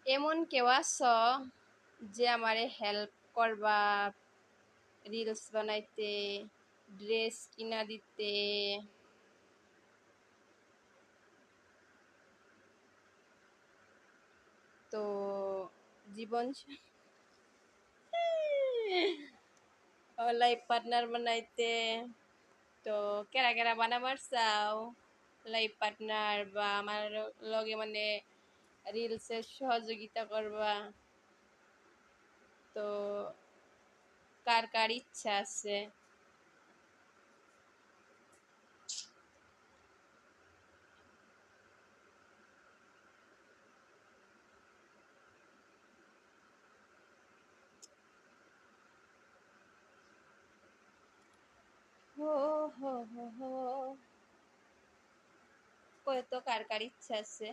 এমন কেউ আছো যে আমারে হেল্প করবা রিলস বানাইতে, ড্রেস কিনা দিতে? তো জীবন লাইফ পার্টনার বানাইতে? তো কেরা কেরা বানাবার চাও লাইফ পার্টনার, বা আমার লগে মানে রিলসের সহযোগিতা করবা? তো কার কার ইচ্ছা আছে? হো হো হো হো, কয় তো কার কার ইচ্ছা আছে?